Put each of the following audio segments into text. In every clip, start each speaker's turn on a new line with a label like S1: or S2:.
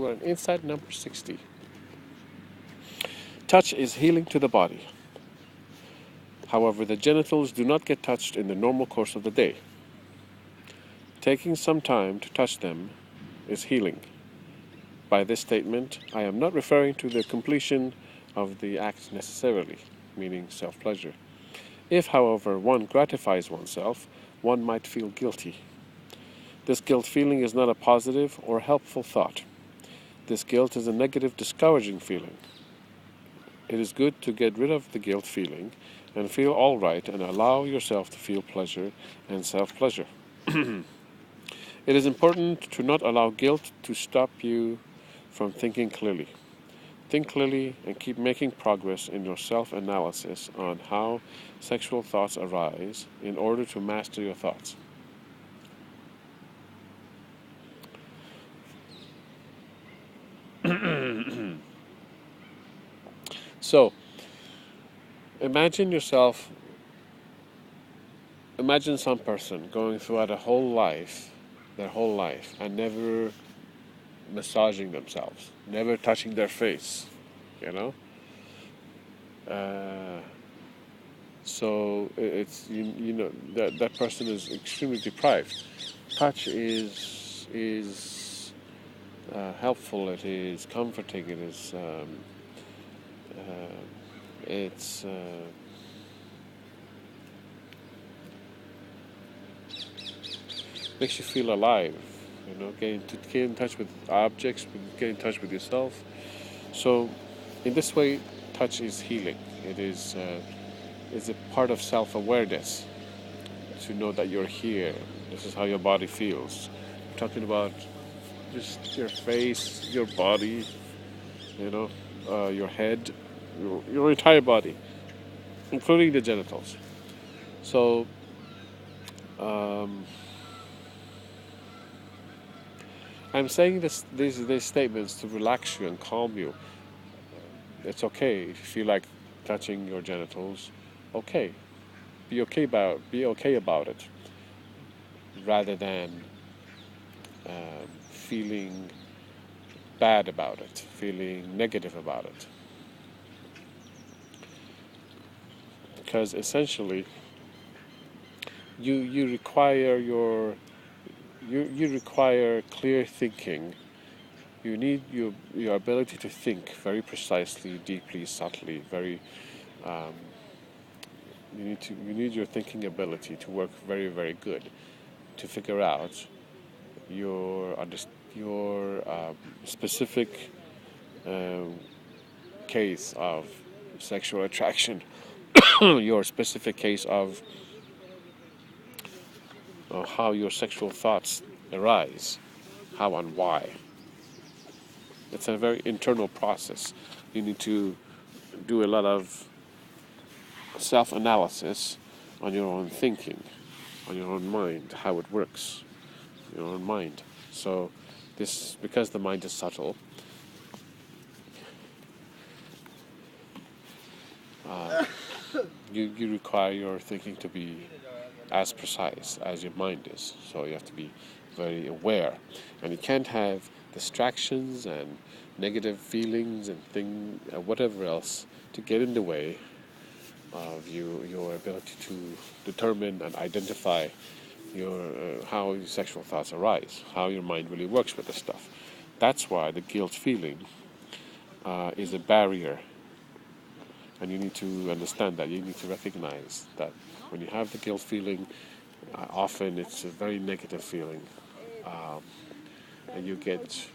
S1: We're on insight number 60. Touch is healing to the body. However, the genitals do not get touched in the normal course of the day. Taking some time to touch them is healing. By this statement, I am not referring to the completion of the act necessarily, meaning self-pleasure. If, however, one gratifies oneself, one might feel guilty. This guilt feeling is not a positive or helpful thought. This guilt is a negative, discouraging feeling. It is good to get rid of the guilt feeling and feel all right and allow yourself to feel pleasure and self-pleasure. It is important to not allow guilt to stop you from thinking clearly. Think clearly and keep making progress in your self-analysis on how sexual thoughts arise in order to master your thoughts. So, imagine some person going throughout their whole life, and never massaging themselves, never touching their face, you know? So it's you know that person is extremely deprived. Touch is helpful. It is comforting. It is it's makes you feel alive. You know, get in touch with objects, get in touch with yourself. So, in this way, touch is healing. It is a part of self-awareness to know that you're here. This is how your body feels. I'm talking about just your face, your body, your head, your entire body, including the genitals. So, I'm saying these statements to relax you and calm you. It's okay if you feel like touching your genitals. Okay, be okay about it, rather than feeling bad about it, feeling negative about it. Because essentially, you require you require clear thinking. You need your ability to think very precisely, deeply, subtly. You need your thinking ability to work very, very good to figure out your specific case of sexual attraction, your specific case of how your sexual thoughts arise, how and why. It's a very internal process. You need to do a lot of self-analysis on your own thinking, on your own mind, how it works, your own mind. So this, because the mind is subtle, you require your thinking to be as precise as your mind is. So you have to be very aware, and you can't have distractions and negative feelings and whatever else to get in the way of your ability to determine and identify how your sexual thoughts arise, how your mind really works with this stuff. That's why the guilt feeling is a barrier, and you need to understand that. You need to recognize that when you have the guilt feeling, often it's a very negative feeling, and you get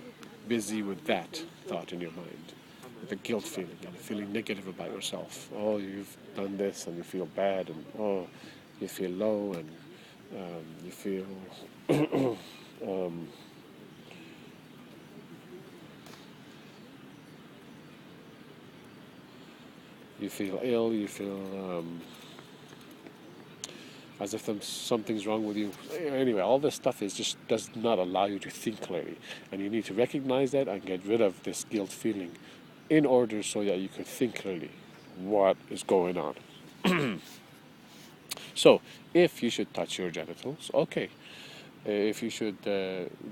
S1: busy with that thought in your mind, with the guilt feeling and feeling negative about yourself. Oh, you've done this, and you feel bad, and oh, you feel low, and you feel you feel ill, you feel as if something's wrong with you. Anyway, all this stuff does not allow you to think clearly, and you need to recognize that and get rid of this guilt feeling in order so that you can think clearly what is going on. So, if you should touch your genitals, okay, If you should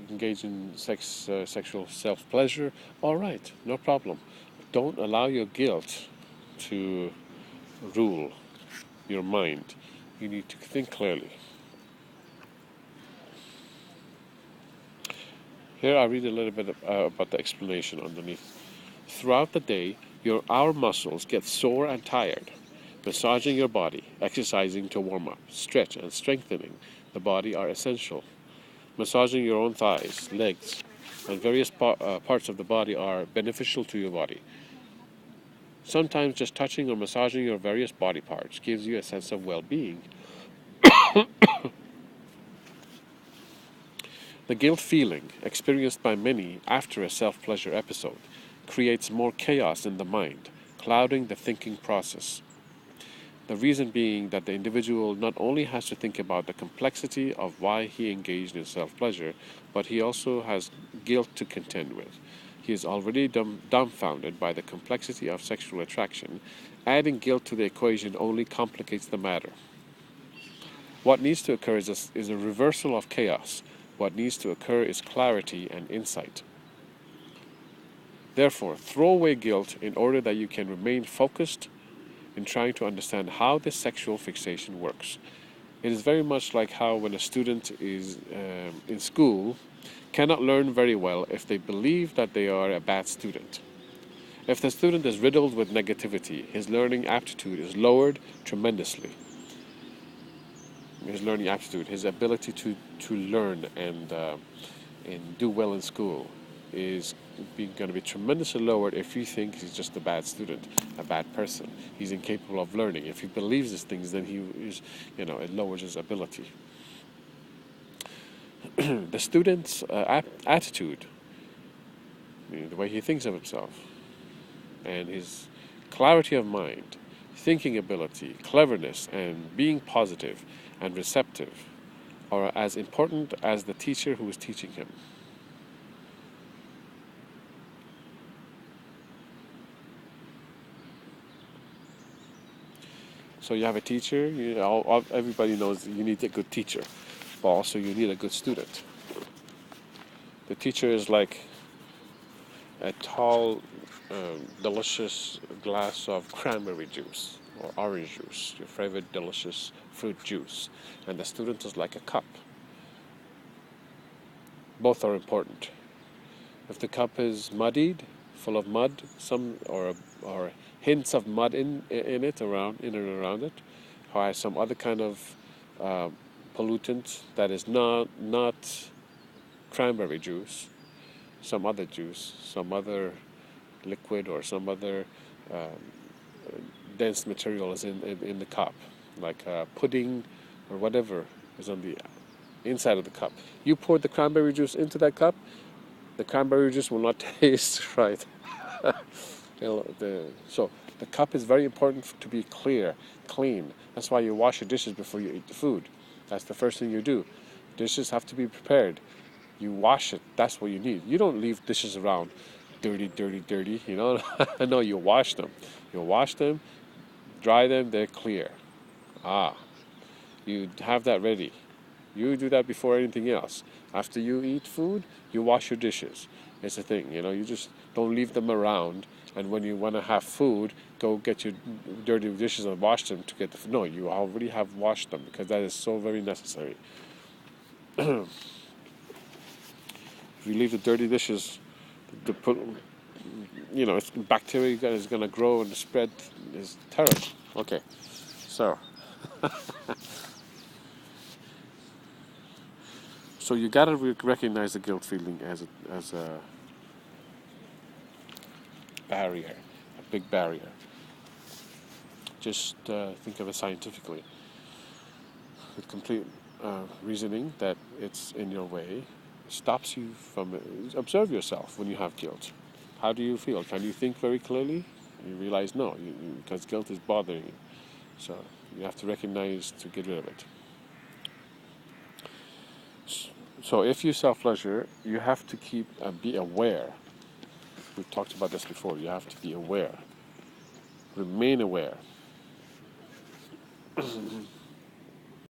S1: engage in sexual self-pleasure, all right, no problem. Don't allow your guilt to rule your mind. You need to think clearly. Here I read a little bit about the explanation underneath. Throughout the day, our muscles get sore and tired. Massaging your body, exercising to warm up, stretch, and strengthening the body are essential. Massaging your own thighs, legs, and various parts of the body are beneficial to your body. Sometimes just touching or massaging your various body parts gives you a sense of well-being. The guilt feeling experienced by many after a self-pleasure episode creates more chaos in the mind, clouding the thinking process. The reason being that the individual not only has to think about the complexity of why he engaged in self-pleasure, but he also has guilt to contend with. He is already dumbfounded by the complexity of sexual attraction. Adding guilt to the equation only complicates the matter. What needs to occur is a reversal of chaos. What needs to occur is clarity and insight. Therefore, throw away guilt in order that you can remain focused in trying to understand how this sexual fixation works. It is very much like how when a student is in school cannot learn very well if they believe that they are a bad student. If the student is riddled with negativity, his learning aptitude is lowered tremendously. His learning aptitude, his ability to learn and do well in school is going to be tremendously lowered if he thinks he's just a bad student, a bad person. He's incapable of learning. If he believes these things, then he is, it lowers his ability. The student's attitude, the way he thinks of himself, and his clarity of mind, thinking ability, cleverness, and being positive and receptive are as important as the teacher who is teaching him. So you have a teacher, everybody knows you need a good teacher, but also you need a good student. The teacher is like a tall, delicious glass of cranberry juice or orange juice, your favorite delicious fruit juice, and the student is like a cup. Both are important. If the cup is muddied, full of mud, or hints of mud in and around it, or has some other kind of pollutant that is not cranberry juice, some other juice, some other liquid, or some other dense material is in the cup, like pudding or whatever is on the inside of the cup. You pour the cranberry juice into that cup, the cranberry juice will not taste right. So the cup is very important to be clean. That's why you wash your dishes before you eat the food. That's the first thing you do. Dishes have to be prepared. You wash it. That's what you need. You don't leave dishes around dirty. No, you wash them. You wash them, dry them, they're clear. You have that ready. You do that before anything else. After you eat food, you wash your dishes. It's a thing, you just don't leave them around. And when you want to have food, go get your dirty dishes and wash them to get the food. No, you already have washed them because that is so very necessary. If you leave the dirty dishes, it's bacteria is going to grow and spread is terrible. Okay, so. So you gotta recognize the guilt feeling as a barrier, a big barrier. Just think of it scientifically, with complete reasoning that it's in your way, stops you from observe yourself when you have guilt. How do you feel? Can you think very clearly? You realize no, because guilt is bothering you. So you have to recognize to get rid of it. So if you self-pleasure, you have to be aware. We've talked about this before. You have to be aware. Remain aware.